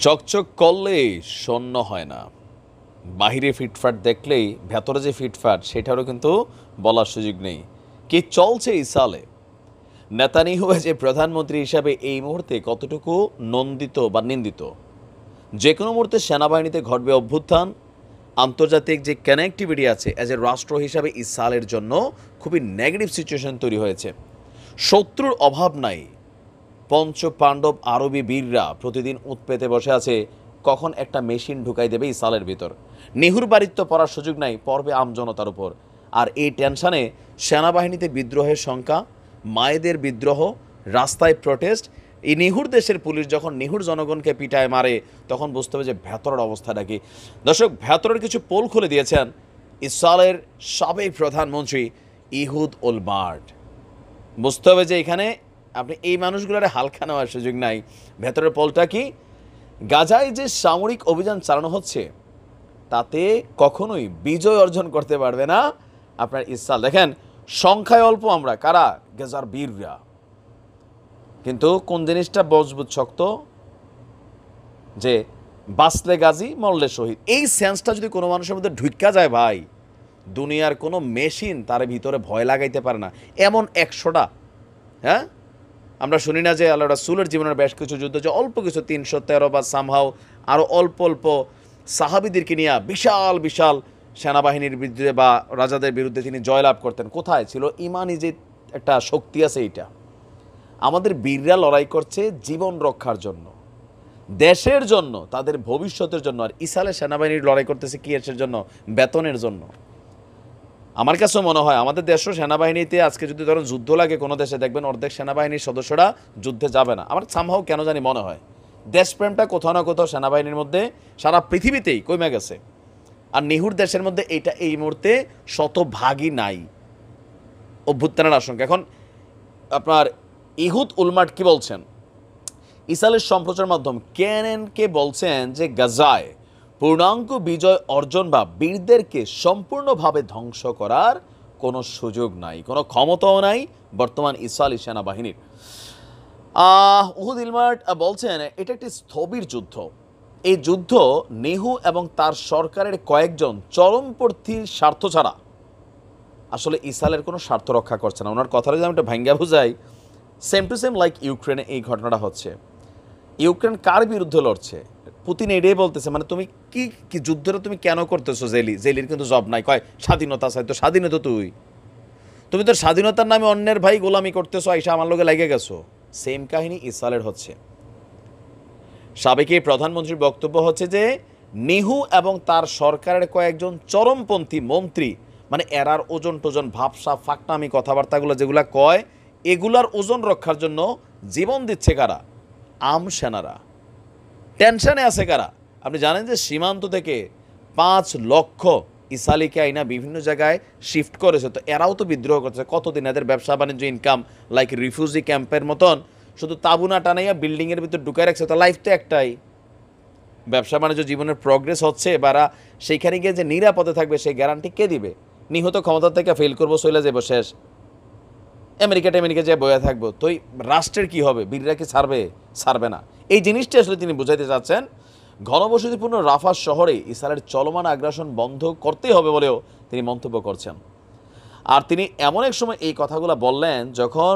চকচক করলেই শূন্য হয় না। বাহিরে ফিটফাট দেখলেই ভেতরে যে ফিটফাট সেটারও কিন্তু বলার সুযোগ নেই। কি চলছে ইসরায়েলে? নেতানিয়াহু যে প্রধানমন্ত্রী হিসাবে এই মুহূর্তে কতটুকু নন্দিত বা নিন্দিত? যে কোনো মুহূর্তে সেনাবাহিনীতে ঘটবে অভ্যুত্থান। আন্তর্জাতিক যে কানেক্টিভিটি আছে অ্যাজ এ রাষ্ট্র হিসাবে ইসরায়েলের জন্য খুবই নেগেটিভ সিচুয়েশন তৈরি হয়েছে। শত্রুর অভাব নাই। পঞ্চ পাণ্ডব আরবি বীররা প্রতিদিন উৎ পেতে বসে আছে কখন একটা মেশিন ঢুকাই দেবে ইসরায়েলের ভিতর। নেহুর বাড়িত্ব পড়ার সুযোগ নাই, পড়বে আমজনতার উপর। আর এই টেনশানে সেনাবাহিনীতে বিদ্রোহের সংখ্যা, মায়েদের বিদ্রোহ, রাস্তায় প্রোটেস্ট। এই নিহুর দেশের পুলিশ যখন নিহুর জনগণকে পিটায় মারে তখন বুঝতে হবে যে ভেতরের অবস্থাটা কি। দর্শক, ভেতরের কিছু পোল খুলে দিয়েছেন ইসরায়েলের সাবেক প্রধানমন্ত্রী ইহুদ ওলমার্ট। বুঝতে হবে যে এখানে আপনি এই মানুষগুলোর হালকা নেওয়ার সুযোগ নাই। ভেতরের পোলটা কি? গাজায় যে সামরিক অভিযান চালানো হচ্ছে তাতে কখনোই বিজয় অর্জন করতে পারবে না আপনার ইসরায়েল। দেখেন, সংখ্যায় অল্প আমরা, কারা? গাজার বীররা। কিন্তু কোন জিনিসটা মজবুত শক্ত? যে বাঁচলে গাজী, মরলে শহীদ। এই সেন্সটা যদি কোনো মানুষের মধ্যে ঢুকা যায় ভাই, দুনিয়ার কোনো মেশিন তার ভিতরে ভয় লাগাইতে পারে না। এমন 100টা, হ্যাঁ, আমরা শুনি না যে আল্লাহ রাসূলের জীবনের বেশ কিছু যুদ্ধ, যে অল্প কিছু 313 বা সামহাও আরও অল্প অল্প সাহাবীদেরকে নিয়ে বিশাল বিশাল সেনাবাহিনীর বিরুদ্ধে বা রাজাদের বিরুদ্ধে তিনি জয়লাভ করতেন। কোথায় ছিল ইমানি যে একটা শক্তি আছে? এইটা আমাদের বীররা লড়াই করছে জীবন রক্ষার জন্য, দেশের জন্য, তাদের ভবিষ্যতের জন্য। আর ইসরায়েলের সেনাবাহিনীর লড়াই করতেছে কি এর জন্য? বেতনের জন্য। আমার কাছেও মনে হয় আমাদের দেশও সেনাবাহিনীতে আজকে যদি ধরুন যুদ্ধ লাগে কোনো দেশে, দেখবেন অর্ধেক সেনাবাহিনীর সদস্যরা যুদ্ধে যাবে না। আমার সামহাও কেন জানি মনে হয় দেশপ্রেমটা কোথাও না কোথাও সেনাবাহিনীর মধ্যে সারা পৃথিবীতেই কমে গেছে। আর নিহুর দেশের মধ্যে এইটা এই মুহূর্তে শতভাগই নাই। অভ্যুত্থানের আশঙ্কা। এখন আপনার ইহুদ উলমার্ট কি বলছেন? ইসরায়েলের সম্প্রচার মাধ্যম কেএনএনকে বলছেন যে গাজায় পূর্ণাঙ্গ বিজয় অর্জন বা বীরদেরকে সম্পূর্ণভাবে ধ্বংস করার কোনো সুযোগ নাই, কোনো ক্ষমতাও নাই বর্তমান ইসরায়েলি সেনাবাহিনীর। উহুদ ইলমার্ট বলছেন এটা একটি স্থবির যুদ্ধ। এই যুদ্ধ নেহু এবং তার সরকারের কয়েকজন চরমপন্থীর স্বার্থ ছাড়া আসলে ইসরায়েলের কোনো স্বার্থ রক্ষা করছে না। ওনার কথাটা যদি আমি একটা ভাঙ্গা বুঝাই, সেম টু সেম লাইক ইউক্রেনে এই ঘটনাটা হচ্ছে। ইউক্রেন কার বিরুদ্ধে লড়ছে? পুতিন এটাই বলতেছে, মানে তুমি কি যুদ্ধটা তুমি কেন করতেছো? জেলির কিন্তু জব নাই, কয় স্বাধীনতা চাই। তো স্বাধীনতা তুমি তো স্বাধীনতার নামে অন্যের ভাই গোলামি করতেছো, আইসা আমার লোকে লেগে গেছো। সেম কাহিনী ইসরায়েলের হচ্ছে। সাবেক এই প্রধানমন্ত্রীর বক্তব্য হচ্ছে যে নেহু এবং তার সরকারের কয়েকজন চরমপন্থী মন্ত্রী, মানে এরার ওজন টোজন ভাবসা ফাঁকনামি কথাবার্তাগুলো যেগুলা কয়, এগুলার ওজন রক্ষার জন্য জীবন দিচ্ছে কারা? আম সেনারা। টেনশনে আছে কারা? আপনি জানেন যে সীমান্ত থেকে 5 লক্ষ ইসরায়েলিকে আইনা বিভিন্ন জায়গায় শিফট করেছে। তো এরাও তো বিদ্রোহ করছে। কতদিন এদের ব্যবসা বাণিজ্য ইনকাম লাইক রিফিউজি ক্যাম্পের মতন শুধু তাবুনা টানাইয়া বিল্ডিংয়ের ভিতর ঢুকাই রাখছে। তো লাইফ তো একটাই, ব্যবসা বাণিজ্য জীবনের প্রগ্রেস হচ্ছে, বারা সেইখানে গিয়ে যে নিরাপদে থাকবে সেই গ্যারান্টি কে দিবে? নিহত ক্ষমতা থেকে ফেল করবো, চলে যাবো, শেষ। আমেরিকা যে বয়ে থাকবো, তো রাষ্ট্রের কি হবে? বীররা কি ছাড়বে না। এই জিনিসটা আসলে তিনি বুঝাইতে চাচ্ছেন। ঘনবসতিপূর্ণ রাফা শহরে ইসরায়েলের চলমান আগ্রাসন বন্ধ করতেই হবে বলেও তিনি মন্তব্য করছেন। আর তিনি এমন এক সময় এই কথাগুলো বললেন যখন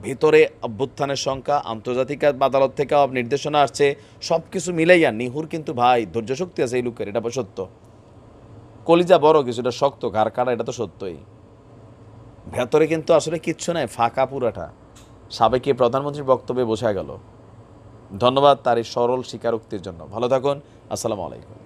ভিতরে অভ্যুত্থানের সংখ্যা, আন্তর্জাতিক আদালত থেকে নির্দেশনা আসছে, সব কিছু মিলাইয়া নিহুর কিন্তু ভাই ধৈর্য শক্তি আছে এই লোকের, এটা সত্য। কলিজা বড়, কিছুটা শক্ত, ঘাড় কাটা, এটা তো সত্যই। ভেতরে কিন্তু আসলে কিচ্ছু নাই, ফাঁকা পুরাটা। সাবেক প্রধানমন্ত্রীর বক্তব্যে বোঝা গেল। ধন্যবাদ তার এই সরল স্বীকারোক্তির জন্য। ভালো থাকুন। আসসালামু আলাইকুম।